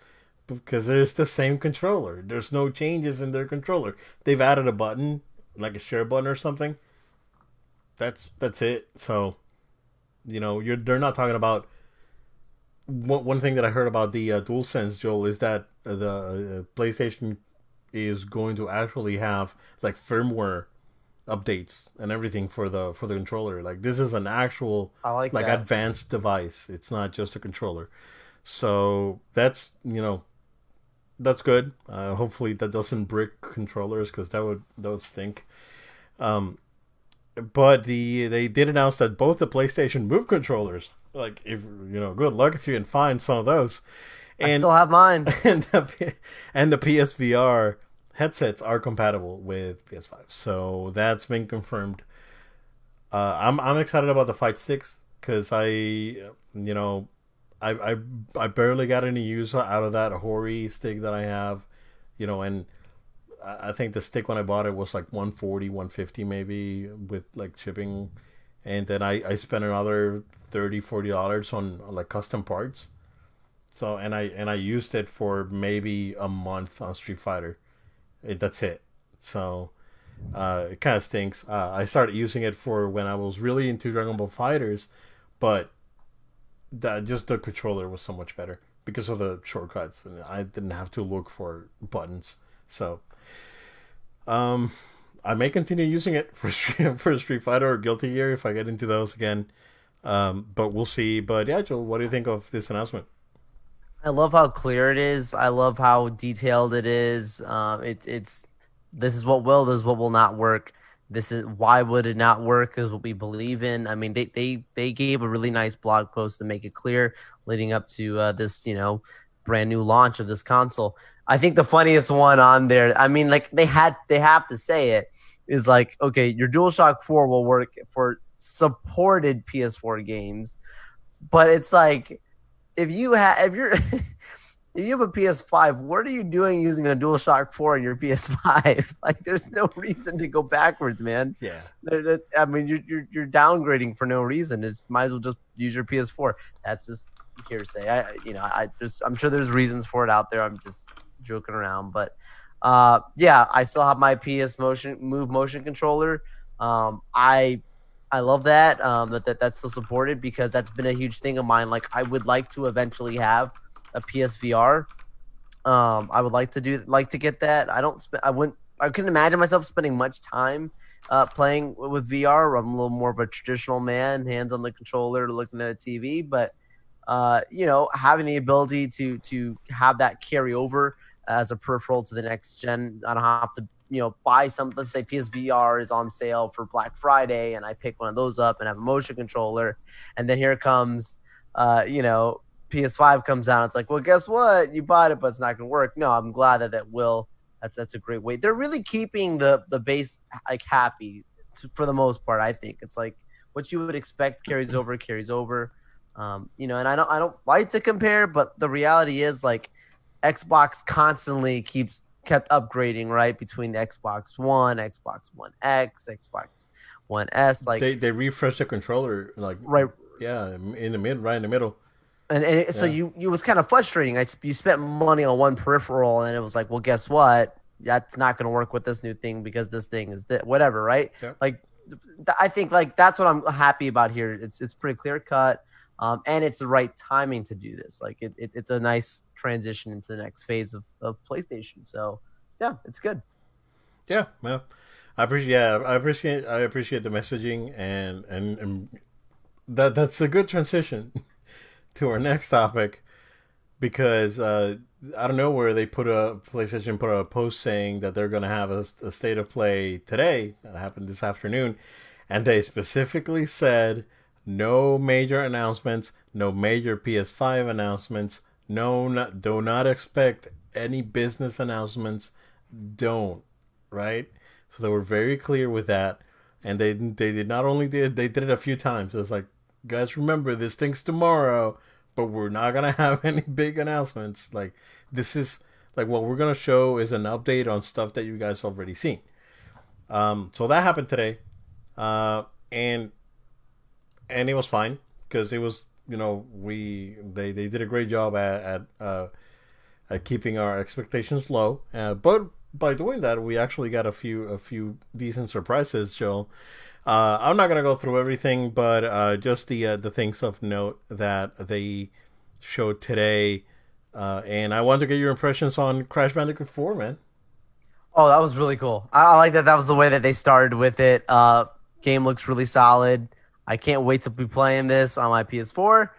because there's the same controller. There's no changes in their controller. They've added a button, like a share button or something. That's it. So you're they're not talking about one thing that I heard about the DualSense, Joel, is that the PlayStation is going to actually have like firmware updates and everything for the controller. Like this is an actual I like like that. advanced device. It's not just a controller. So that's good. Hopefully that doesn't brick controllers because that would stink. Um, but they did announce that both the PlayStation Move controllers, like if good luck if you can find some of those, I and still have mine. and the PSVR headsets are compatible with PS5. So that's been confirmed. I'm excited about the fight sticks because I I barely got any use out of that Hori stick that I have, and I think the stick when I bought it was like 140, 150 maybe with like shipping, and then I spent another 30, $40 on like custom parts. So and I used it for maybe a month on Street Fighter. That's it. So it kind of stinks. I started using it for when I was really into Dragon Ball Fighters, but just the controller was so much better because of the shortcuts, and I didn't have to look for buttons. So um, I may continue using it for for Street Fighter or Guilty Gear if I get into those again. But we'll see. But yeah, Joel, what do you think of this announcement? I love how clear it is. I love how detailed it is. It's this is what will, this is what will not work. This is why would it not work? Is what we believe in. I mean, they gave a really nice blog post to make it clear leading up to this brand new launch of this console. I think the funniest one on there. I mean, like they have to say it is like, okay, your DualShock 4 will work for supported PS4 games, but it's like if you're if you have a PS5, what are you doing using a DualShock 4 in your PS5? Like, there's no reason to go backwards, man. Yeah. I mean, you're downgrading for no reason. It's might as well just use your PS4. That's just hearsay. I'm sure there's reasons for it out there. I'm just joking around, but yeah, I still have my PS motion controller. I love that that's still supported because that's been a huge thing of mine. Like, I would like to eventually have a PSVR. I would like to get that. I couldn't imagine myself spending much time playing with VR. I'm a little more of a traditional man, hands on the controller, looking at a TV. But having the ability to have that carry over as a peripheral to the next gen, I don't have to buy some. Let's say PSVR is on sale for Black Friday, and I pick one of those up and have a motion controller, and then here comes uh, you know PS5 comes out. It's like, well, guess what? You bought it, but it's not going to work. No, I'm glad that will. That's a great way. They're really keeping the base like happy for the most part. I think it's like what you would expect carries over, carries over. And I don't like to compare, but the reality is like Xbox constantly kept upgrading right between the Xbox One, Xbox One X, Xbox One S, like They refresh the controller like right. yeah in the mid right in the middle. So Yeah. you was kind of frustrating. You spent money on one peripheral, and it was like, well, guess what? That's not going to work with this new thing because this thing is whatever, right? Yeah. Like, I think like that's what I'm happy about here. It's pretty clear cut, and it's the right timing to do this. Like, it's a nice transition into the next phase of PlayStation. So yeah, it's good. Yeah. Well, I appreciate the messaging and that's a good transition to our next topic because I don't know where they put a PlayStation put a post saying that they're going to have a state of play today that happened this afternoon, and they specifically said no major announcements, no major PS5 announcements, do not expect any business announcements, don't, right? So they were very clear with that, and they did not only they did it a few times. It was like, guys, remember this thing's tomorrow, but we're not gonna have any big announcements. Like, this is like what we're gonna show is an update on stuff that you guys already seen. So that happened today, uh, and it was fine because it was they did a great job at keeping our expectations low. But by doing that, we actually got a few decent surprises, Joel. I'm not gonna go through everything, but just the things of note that they showed today, and I wanted to get your impressions on Crash Bandicoot 4, man. Oh, that was really cool. I like that. That was the way that they started with it. Game looks really solid. I can't wait to be playing this on my PS4.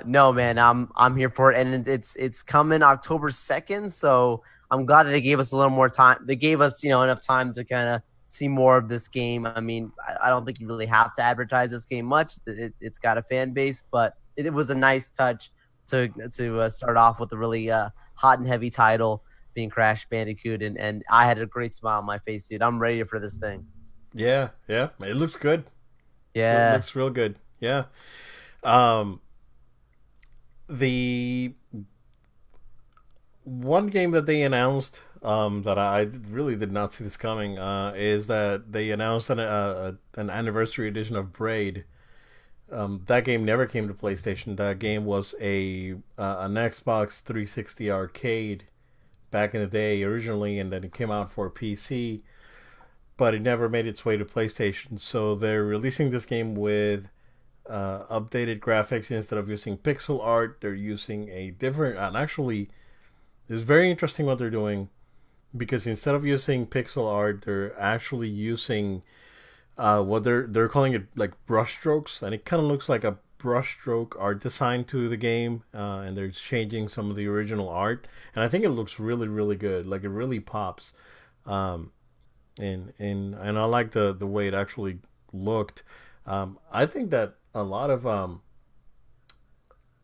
No, man, I'm here for it, and it's coming October 2nd. So I'm glad that they gave us a little more time. They gave us enough time to kind of see more of this game. I mean, I don't think you really have to advertise this game much. It's got a fan base, but it was a nice touch to start off with a really hot and heavy title being Crash Bandicoot, and I had a great smile on my face, dude. I'm ready for this thing. Yeah, yeah, it looks good. Yeah. Looks real good. Yeah. Um, the one game that they announced that I really did not see this coming is that they announced an anniversary edition of Braid. That game never came to PlayStation. That game was an Xbox 360 arcade back in the day originally, and then it came out for PC, but it never made its way to PlayStation. So they're releasing this game with updated graphics instead of using pixel art. They're using a different, and actually, it's very interesting what they're doing because instead of using pixel art, they're actually using what they're calling it like brushstrokes, and it kind of looks like a brushstroke art design to the game, and they're changing some of the original art, and I think it looks really really good. Like, it really pops. Um, and I like the way it actually looked. I think that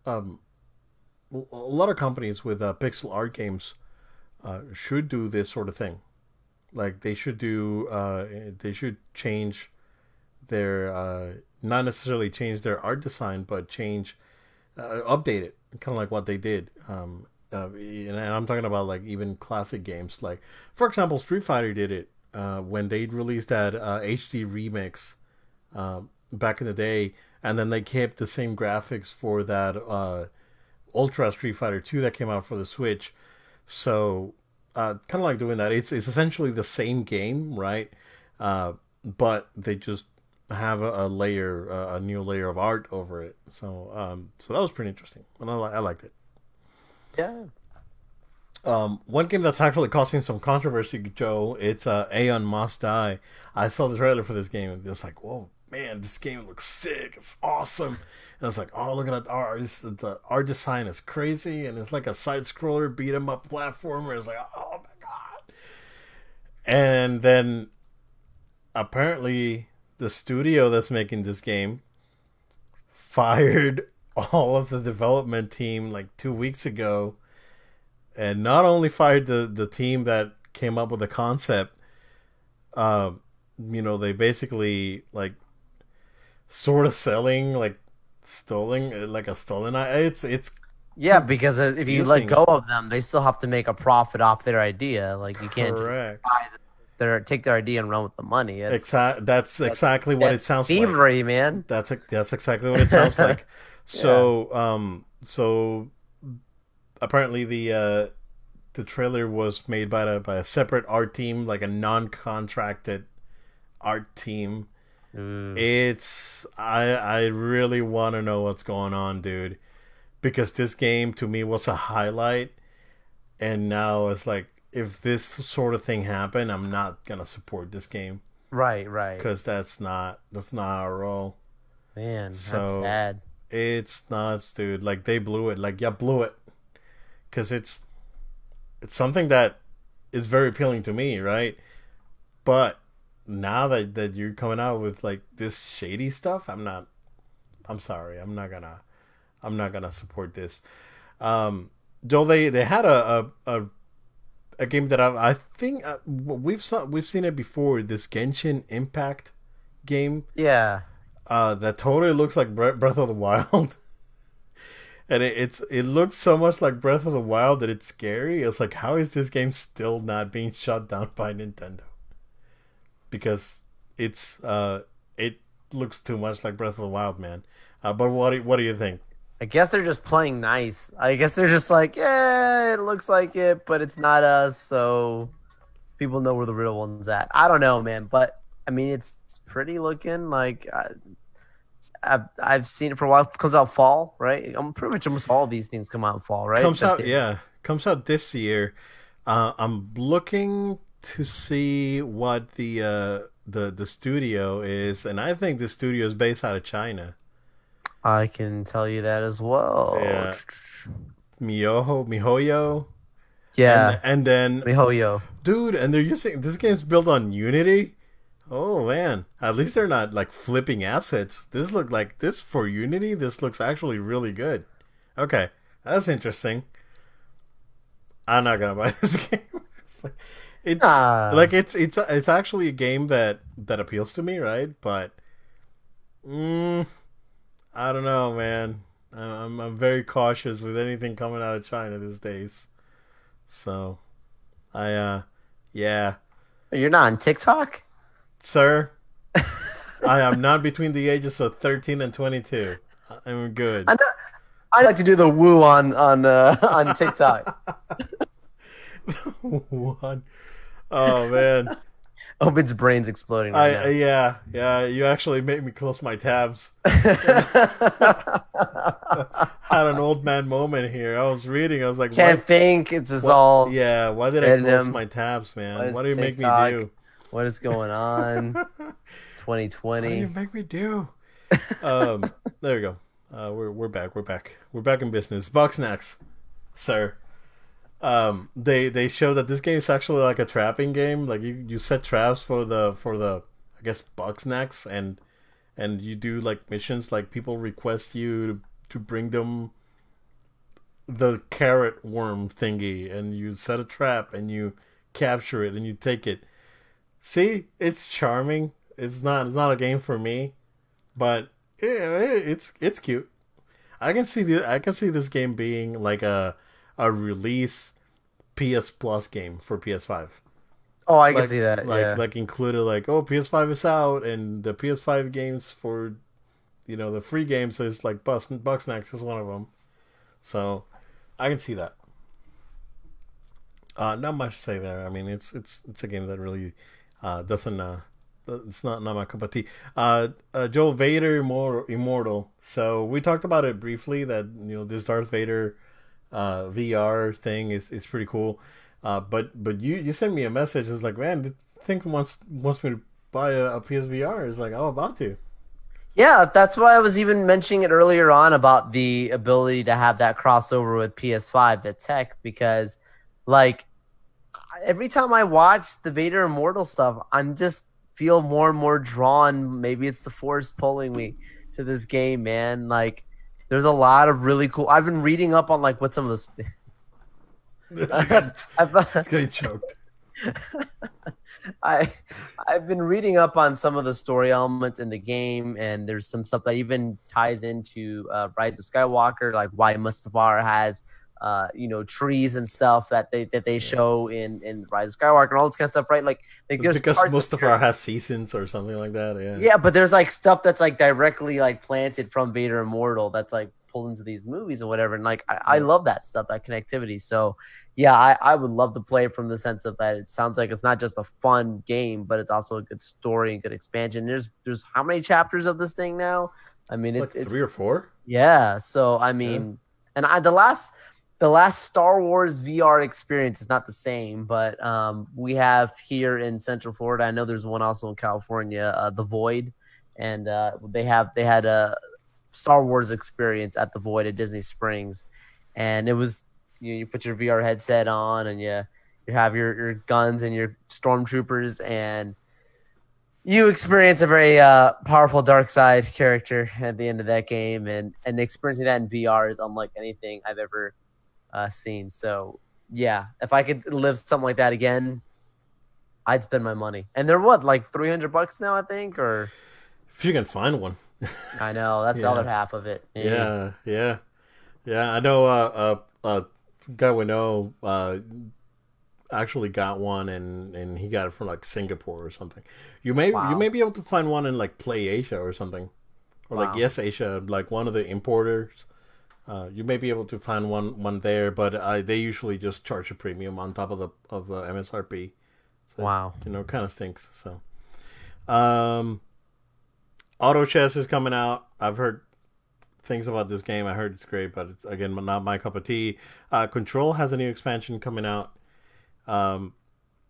um, a lot of companies with pixel art games should do this sort of thing. Like they should change their not necessarily change their art design, but change update it, kind of like what they did. And I'm talking about like even classic games, like for example, Street Fighter did it when they released that HD remix back in the day, and then they kept the same graphics for that Ultra Street Fighter 2 that came out for the Switch. So kind of like doing that. It's essentially the same game, right? But they just have a layer, a new layer of art over it. So that was pretty interesting, and I liked it. Yeah. One game that's actually causing some controversy, Joe. It's Aeon Must Die. I saw the trailer for this game, and it's like, whoa, man, this game looks sick. It's awesome. And I was like, oh, look at that art. The art design is crazy, and it's like a side scroller beat 'em up platformer. It's like, oh my god. And then apparently the studio that's making this game fired all of the development team like 2 weeks ago, and not only fired the team that came up with the concept. Um, they basically like sort of selling like stolen like a stolen. It's Yeah, because if you let confusing. go of them, they still have to make a profit off their idea. Like you can't just Correct. take their idea and run with the money. That's exactly what it That's sounds like. thievery, man. That's exactly what it sounds like. Yeah. So apparently the trailer was made by a separate art team, like a non-contracted art team. Mm. I really want to know what's going on, dude, because this game to me was a highlight, and now it's like if this sort of thing happened, I'm not gonna support this game Right, right. because that's not our role. Man, that's So sad. it's nuts, dude. Like they blew it. Like yeah, blew it because it's something that is very appealing to me, right? But now that you're coming out with like this shady stuff, I'm not. I'm sorry. I'm not gonna support this. Though they had a game that I think we've seen it before. This Genshin Impact game Yeah. that totally looks like Breath of the Wild, and it looks so much like Breath of the Wild that it's scary. It's like how is this game still not being shut down by Nintendo? Because it looks too much like Breath of the Wild, man. But what do you think? I guess they're just playing nice. I guess they're just like, yeah, it looks like it, but it's not us, so people know where the real one's at. I don't know, man, but I mean, it's pretty looking. Like I've seen it for a while. It comes out fall, right? I'm pretty much almost all of these things come out in fall, right? Comes That out, they, yeah, comes out this year. I'm looking to see what the studio is, and I think the studio is based out of China. I can tell you that as well. Yeah, Mihoyo, and Yeah, and then MiHoYo. dude, and they're using this game's built on Unity. Oh man, at least they're not like flipping assets. This for Unity. This looks actually really good. Okay, that's interesting. I'm not gonna buy this game. it's like, it's Ah, it's actually a game that appeals to me, right? But mm, I don't know, man. I'm very cautious with anything coming out of China these days. So I yeah, you're not on TikTok? sir. I am not between the ages of 13 and 22. I'm good. I know, I like to do the woo on on TikTok. What? Oh man. Oben's brain's exploding right now. Yeah. You actually made me close my tabs. Had an old man moment here. I was reading. I was like, Can't what? think. It's just What? all Yeah. Why did I hitting close him. my tabs, What man? What is do you make me TikTok? do? What is going on? What do you 2020. make me do? There we go. We're back. We're back. We're back in business. Box snacks, sir. They show that this game is actually like a trapping game. Like you set traps for the I guess bug snacks, and you do like missions. Like people request you to bring them the carrot worm thingy, and you set a trap and you capture it and you take it. See, it's charming. It's not a game for me, but yeah, it's cute. I can see this game being like a release PS Plus game for PS5. Oh, I can Like see that. Yeah. like included like, oh, PS5 is out, and the PS5 games for the free games is like Bugsnax is one of them. So I can see that. Not much to say there. I mean, it's a game that really doesn't. It's not my cup of tea. Joel Vader Immortal. So we talked about it briefly. That this Darth Vader VR thing is pretty cool. But you sent me a message. It's like, man, I think wants me to buy a PSVR. It's like, I'm about to. Yeah, that's why I was even mentioning it earlier on about the ability to have that crossover with PS5, the tech, because like every time I watch the Vader Immortal stuff, I'm just feel more and more drawn. Maybe it's the force pulling me to this game, man. Like there's a lot of really cool. I've been reading up on like what some of the It's I've, getting choked. I I've been reading up on some of the story elements in the game, and there's some stuff that even ties into Rise of Skywalker, like why Mustafar has trees and stuff that they Yeah. show in Rise of Skywalker and all this kind of stuff, right? Like It's there's because parts of Mustafar has seasons or something like that. Yeah. yeah, but there's like stuff that's like directly like planted from Vader Immortal that's like pulled into these movies or whatever. And like I Yeah. love that stuff, that connectivity. So yeah, I would love to play it from the sense of that it sounds like it's not just a fun game, but it's also a good story and good expansion. There's how many chapters of this thing now? I mean It's like it's 3 or 4. yeah. So I Yeah. mean, and the last Star Wars VR experience is not the same, but we have here in Central Florida. I know there's one also in California, the Void, and they had a Star Wars experience at the Void at Disney Springs, and it was you put your VR headset on and you have your guns and your stormtroopers, and you experience a very powerful dark side character at the end of that game, and experiencing that in VR is unlike anything I've ever seen. So yeah, if I could live something like that again, I'd spend my money. And they're what, like $300 now, I think, or If you can find one. I know that's the other Yeah. half of it. Eh. Yeah. Yeah. Yeah. I know. Guy we know actually got one, and he got it from like Singapore or something. You may Wow, be able to find one in like Play Asia or something, or like wow. Yes Asia, like one of the importers. You may be able to find one there, but they usually just charge a premium on top of MSRP. So Wow. kind of stinks. So um, Auto Chess is coming out. I've heard things about this game. I heard it's great, but it's again not my cup of tea. Control has a new expansion coming out. Um,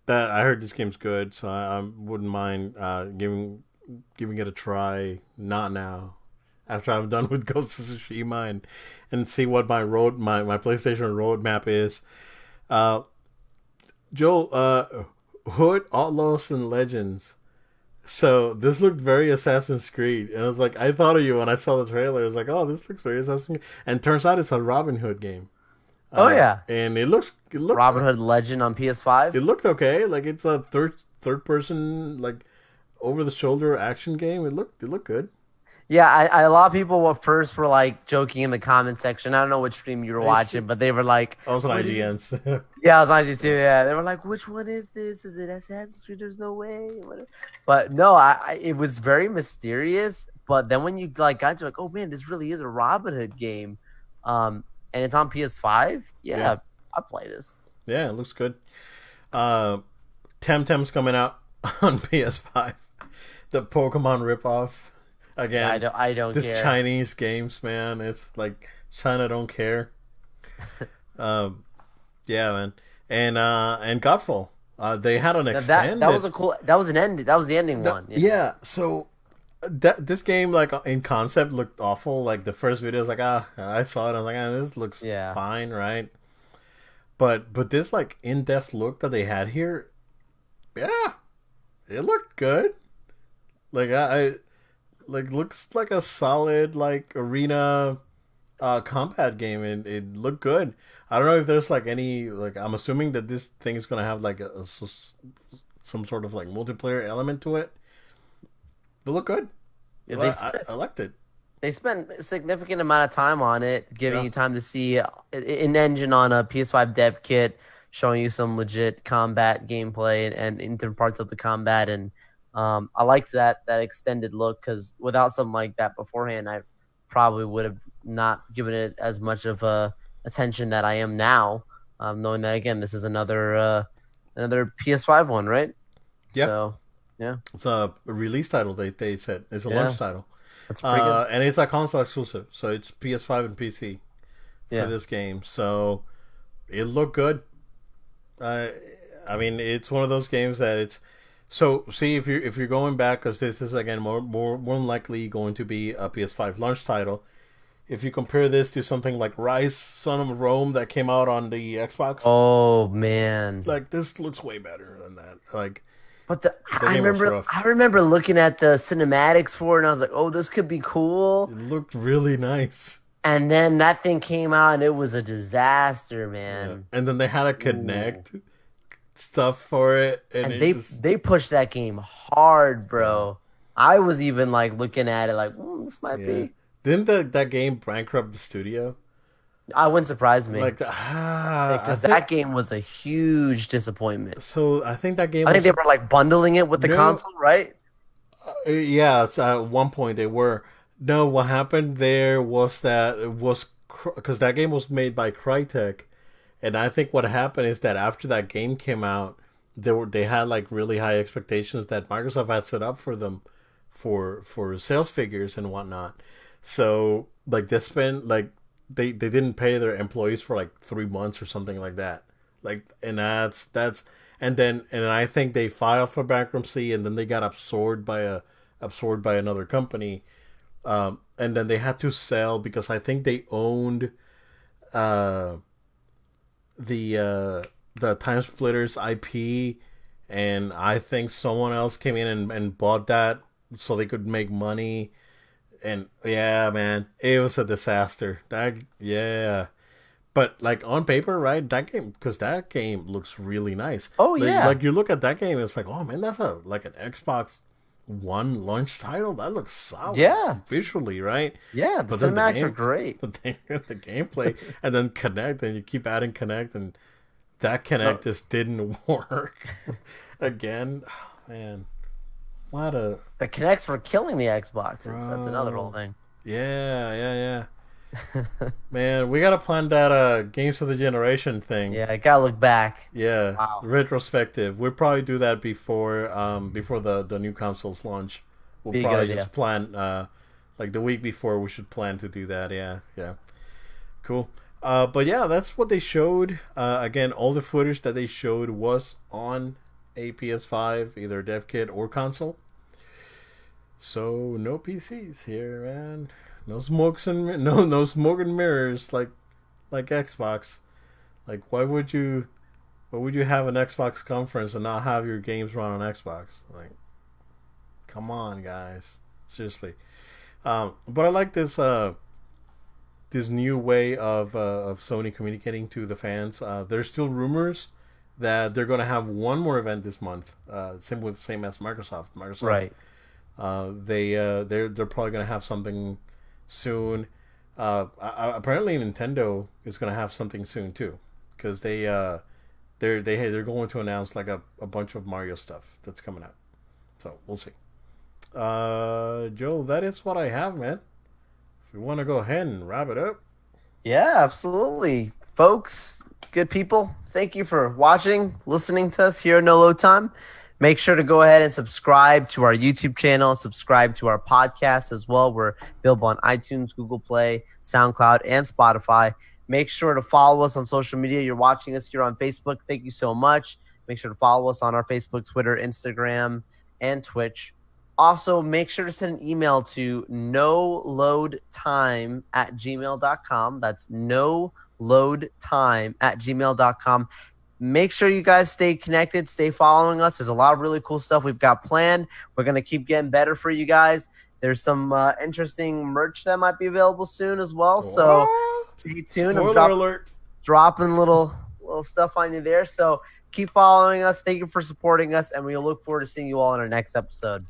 that I heard this game's good, so I wouldn't mind giving it a try. Not now, after I'm done with Ghost of Tsushima, and see what my PlayStation roadmap is. Uh, Joel, Hood, Outlaws, and Legends. So this looked very Assassin's Creed, and I was like, I thought of you when I saw the trailer. I was like, oh, this looks very Assassin's Creed, and turns out it's a Robin Hood game. Oh yeah, And it looked Robin Hood Legend on PS5. it looked okay. Like it's a third person like over the shoulder action game. It looked good. Yeah, a lot of people at first were like joking in the comment section. I don't know which stream you were I see. watching, but they were like, I was on "What is?" IGN's. Yeah, I was on you too. Yeah, they were like, "Which one is this? Is it Assassin's Creed? There's no way." But no, it was very mysterious. But then when you like got to like, oh man, this really is a Robin Hood game, and it's on PS5. Yeah, Yeah, I play this. yeah, it looks good. Uh, Temtem's coming out on PS5. The Pokemon ripoff Yeah, I again. don't This care. Chinese games, man. It's like China don't care. Um, yeah, man. And Godfall. They had an That extended. was a cool. That was an end. That was the ending one. Yeah. Yeah, so this game like in concept looked awful. Like the first video was like, I saw it. I was like, this looks Yeah. fine, right? but this like in-depth look that they had here, yeah, it looked good. Like I like looks like a solid like arena combat game, and it looked good. I don't know if there's like any like I'm assuming that this thing is gonna have like some sort of like multiplayer element to it. It looked good. Yeah, I liked it. they spent a significant amount of time on it, giving Yeah. you time to see an engine on a PS5 dev kit, showing you some legit combat gameplay and in different parts of the combat. And I liked that extended look because without something like that beforehand, I probably would have not given it as much of attention that I am now. Knowing that again, this is another PS5 one, right? Yeah. So yeah, It's a release title. They said it's a launch yeah, title. that's pretty good. And it's a console exclusive, so it's PS5 and PC for Yeah. this game. So it looked good. Uh, I mean, it's one of those games that it's. So see if you're going back, because this is again more than likely going to be a PS5 launch title. If you compare this to something like Rise Son of Rome that came out on the Xbox, Oh man. like this looks way better than that. Like But the game was rough. I remember looking at the cinematics for it and I was like, "Oh, this could be It cool." looked really nice. And then that thing came out and it was a disaster, Yeah. man. And then they had to Ooh. connect stuff for it, and And it just they pushed that game hard, yeah, bro. I was even like looking at it like, this might yeah. be. Didn't that game bankrupt the studio? I wouldn't surprise me Like I because think that game was a huge disappointment. so. I think that game I think was they were like bundling it with the no. console, right? Yeah, so at one point they were. No, what happened there was that it was because that game was made by Crytek, and I think what happened is that after that game came out, they had like really high expectations that Microsoft had set up for them for sales figures and whatnot. So like they spent like they didn't pay their employees for like 3 months or something like that. Like and that's and then I think they filed for bankruptcy, and then they got absorbed by another company. And then they had to sell because I think they owned uh, the Time Splitters IP, and I think someone else came in and bought that so they could make money. And yeah, man, it was a disaster. That yeah, but like on paper, right? That game because that game looks really nice. Oh Like yeah. you look at that game, it's like, oh man, that's a like an Xbox One launch title. That looks solid Yeah. visually, right? Yeah, the But then cinematics are great. the gameplay, and then Connect, and you keep adding Connect, and that Connect No, just didn't work again. Man, what a the Kinects were killing the Xboxes. That's another whole bro. thing. Yeah. Man, we gotta plan that games of the generation thing. Yeah, I gotta look back. Yeah, Wow, retrospective. We'll probably do that before the new consoles launch. We'll be a good probably just idea. plan like the week before. We should plan to do that. Yeah, cool. But yeah, that's what they showed. Again, all the footage that they showed was on a PS5, either dev kit or console. So no PCs here, man. No smokes and no smoke and mirrors like Xbox. Like why would you have an Xbox conference and not have your games run on Xbox? Like, come on, guys. Seriously. But I like this new way of Sony communicating to the fans. There's still rumors that they're going to have one more event this month. Same as Microsoft. Microsoft Right. they're probably going to have something soon. Apparently Nintendo is going to have something soon too, because they're going to announce like a bunch of Mario stuff that's coming out. So we'll see. Joe, that is what I have, man. If you want to go ahead and wrap it up. Yeah, absolutely. Folks, good people, thank you for watching, listening to us here at No Load Time. Make sure to go ahead and subscribe to our YouTube channel, subscribe to our podcast as well. We're available on iTunes, Google Play, SoundCloud, and Spotify. Make sure to follow us on social media. You're watching us here on Facebook. Thank you so much. Make sure to follow us on our Facebook, Twitter, Instagram, and Twitch. Also, make sure to send an email to noloadtime@gmail.com. That's noloadtime@gmail.com. Make sure you guys stay connected, stay following us. There's a lot of really cool stuff we've got planned. We're going to keep getting better for you guys. There's some interesting merch that might be available soon as well. So What? stay tuned. I'm Spoiler alert. dropping little stuff on you there. So keep following us. Thank you for supporting us, and we look forward to seeing you all in our next episode.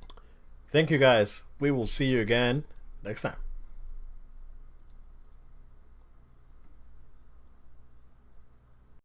Thank you guys. We will see you again next time.